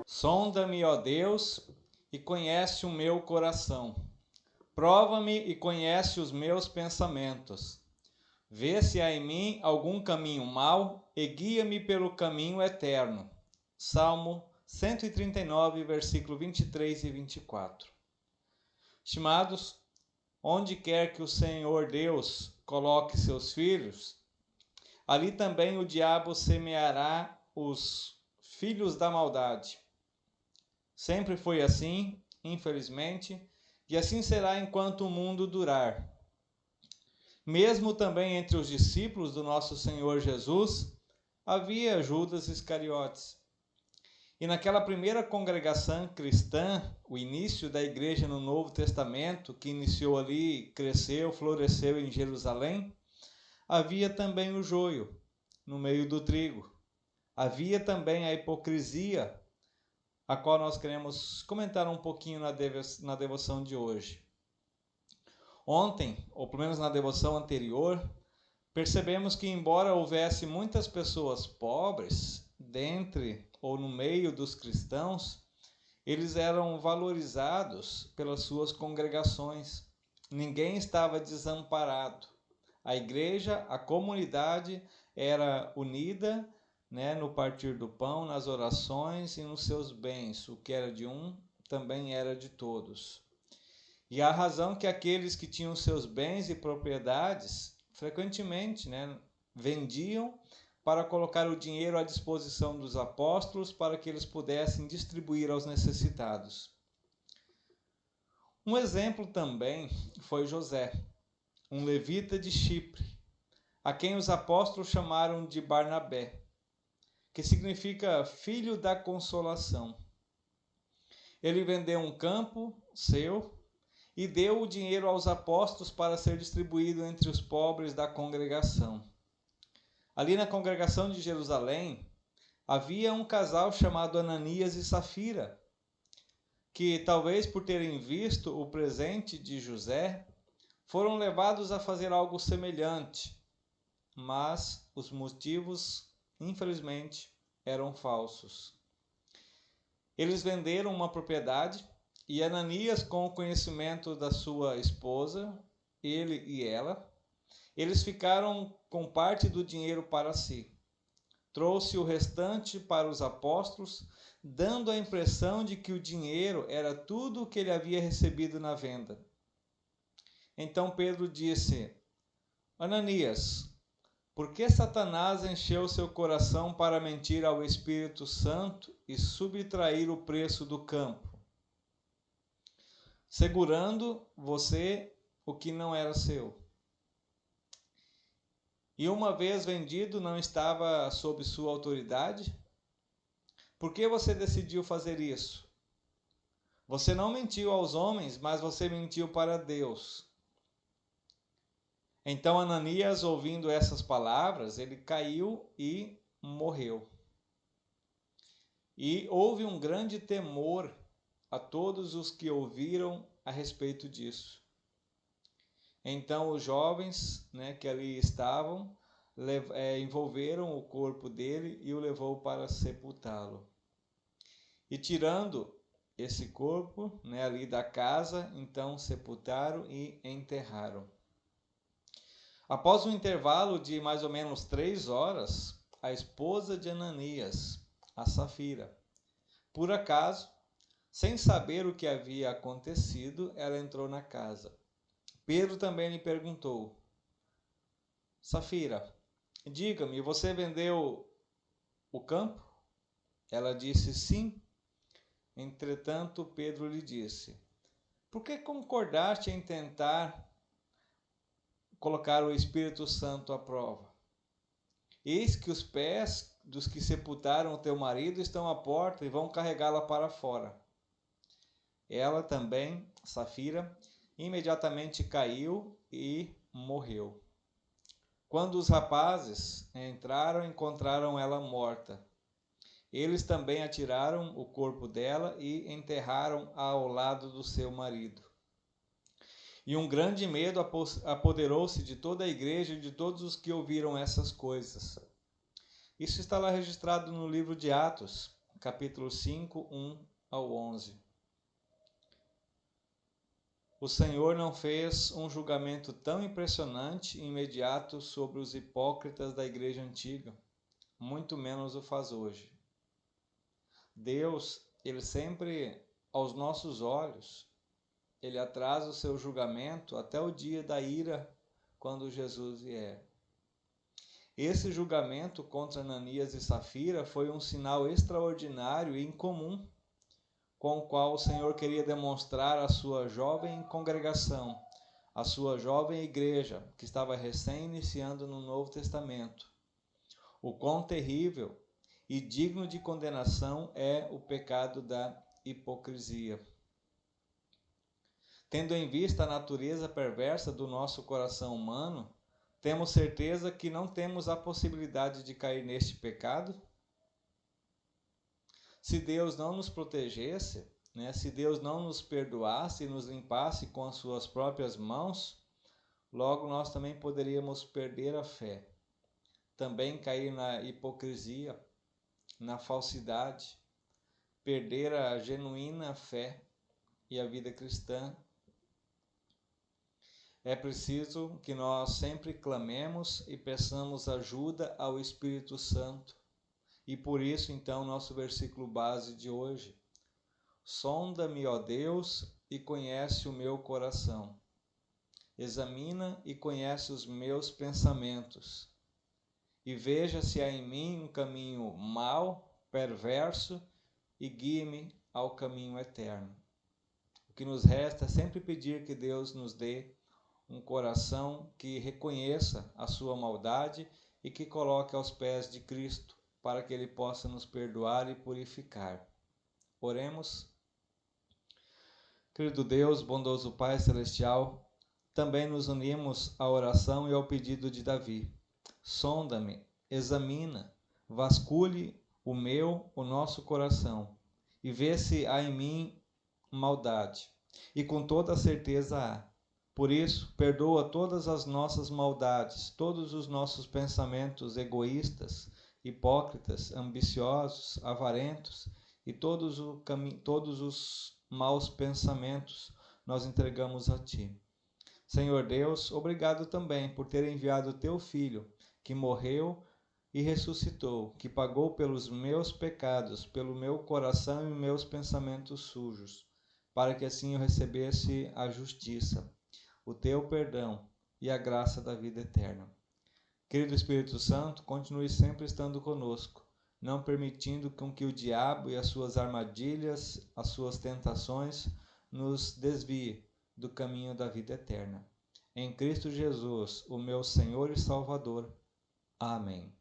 Sonda-me, ó Deus, e conhece o meu coração. Prova-me e conhece os meus pensamentos. Vê se há em mim algum caminho mau e guia-me pelo caminho eterno. Salmo 139, versículo 23 e 24. Estimados, onde quer que o Senhor Deus coloque seus filhos, ali também o diabo semeará os filhos da maldade. Sempre foi assim, infelizmente, e assim será enquanto o mundo durar. Mesmo também entre os discípulos do nosso Senhor Jesus, havia Judas Iscariotes. E naquela primeira congregação cristã, o início da igreja no Novo Testamento, que iniciou ali, cresceu, floresceu em Jerusalém, havia também o joio no meio do trigo. Havia também a hipocrisia, a qual nós queremos comentar um pouquinho na devoção de hoje. Ontem, ou pelo menos na devoção anterior, percebemos que embora houvesse muitas pessoas pobres dentre ou no meio dos cristãos, eles eram valorizados pelas suas congregações. Ninguém estava desamparado. A igreja, a comunidade era unida, no partir do pão, nas orações e nos seus bens. O que era de um também era de todos. E a razão que aqueles que tinham seus bens e propriedades frequentemente vendiam para colocar o dinheiro à disposição dos apóstolos para que eles pudessem distribuir aos necessitados. Um exemplo também foi José, um levita de Chipre, a quem os apóstolos chamaram de Barnabé, que significa filho da consolação. Ele vendeu um campo seu e deu o dinheiro aos apóstolos para ser distribuído entre os pobres da congregação. Ali na congregação de Jerusalém, havia um casal chamado Ananias e Safira, que talvez por terem visto o presente de José, foram levados a fazer algo semelhante, mas os motivos, infelizmente, eram falsos. Eles venderam uma propriedade e Ananias, com o conhecimento da sua esposa, ele e ela, eles ficaram com parte do dinheiro para si. Trouxe o restante para os apóstolos, dando a impressão de que o dinheiro era tudo o que ele havia recebido na venda. Então Pedro disse: Ananias, por que Satanás encheu seu coração para mentir ao Espírito Santo e subtrair o preço do campo, segurando você o que não era seu? E uma vez vendido, não estava sob sua autoridade? Por que você decidiu fazer isso? Você não mentiu aos homens, mas você mentiu para Deus. Então Ananias, ouvindo essas palavras, ele caiu e morreu. E houve um grande temor a todos os que ouviram a respeito disso. Então os jovens que ali estavam envolveram o corpo dele e o levou para sepultá-lo. E tirando esse corpo ali da casa, então sepultaram e enterraram. Após um intervalo de mais ou menos 3 horas, a esposa de Ananias, a Safira, por acaso, sem saber o que havia acontecido, ela entrou na casa. Pedro também lhe perguntou: Safira, diga-me, você vendeu o campo? Ela disse sim. Entretanto, Pedro lhe disse: por que concordaste em tentar colocar o Espírito Santo à prova? Eis que os pés dos que sepultaram o teu marido estão à porta e vão carregá-la para fora. Ela também, Safira, imediatamente caiu e morreu. Quando os rapazes entraram, encontraram ela morta. Eles também atiraram o corpo dela e enterraram-a ao lado do seu marido. E um grande medo apoderou-se de toda a igreja e de todos os que ouviram essas coisas. Isso está lá registrado no livro de Atos, capítulo 5, 1 ao 11. O Senhor não fez um julgamento tão impressionante e imediato sobre os hipócritas da igreja antiga, muito menos o faz hoje. Deus, Ele sempre, aos nossos olhos, Ele atrasa o seu julgamento até o dia da ira, quando Jesus vier. Esse julgamento contra Ananias e Safira foi um sinal extraordinário e incomum, com o qual o Senhor queria demonstrar à sua jovem congregação, à sua jovem igreja, que estava recém-iniciando no Novo Testamento, o quão terrível e digno de condenação é o pecado da hipocrisia. Tendo em vista a natureza perversa do nosso coração humano, temos certeza que não temos a possibilidade de cair neste pecado? Se Deus não nos protegesse, se Deus não nos perdoasse e nos limpasse com as suas próprias mãos, logo nós também poderíamos perder a fé, também cair na hipocrisia, na falsidade, perder a genuína fé e a vida cristã. É preciso que nós sempre clamemos e peçamos ajuda ao Espírito Santo. E por isso, então, nosso versículo base de hoje: sonda-me, ó Deus, e conhece o meu coração. Examina e conhece os meus pensamentos. E veja se há em mim um caminho mau, perverso, e guie-me ao caminho eterno. O que nos resta é sempre pedir que Deus nos dê um coração que reconheça a sua maldade e que coloque aos pés de Cristo, para que Ele possa nos perdoar e purificar. Oremos. Querido Deus, bondoso Pai Celestial, também nos unimos à oração e ao pedido de Davi. Sonda-me, examina, vasculhe o nosso coração, e vê se há em mim maldade. E com toda certeza há. Por isso, perdoa todas as nossas maldades, todos os nossos pensamentos egoístas, hipócritas, ambiciosos, avarentos e todos os maus pensamentos nós entregamos a Ti. Senhor Deus, obrigado também por ter enviado o Teu Filho, que morreu e ressuscitou, que pagou pelos meus pecados, pelo meu coração e meus pensamentos sujos, para que assim eu recebesse a justiça, o Teu perdão e a graça da vida eterna. Querido Espírito Santo, continue sempre estando conosco, não permitindo com que o diabo e as suas armadilhas, as suas tentações, nos desvie do caminho da vida eterna. Em Cristo Jesus, o meu Senhor e Salvador. Amém.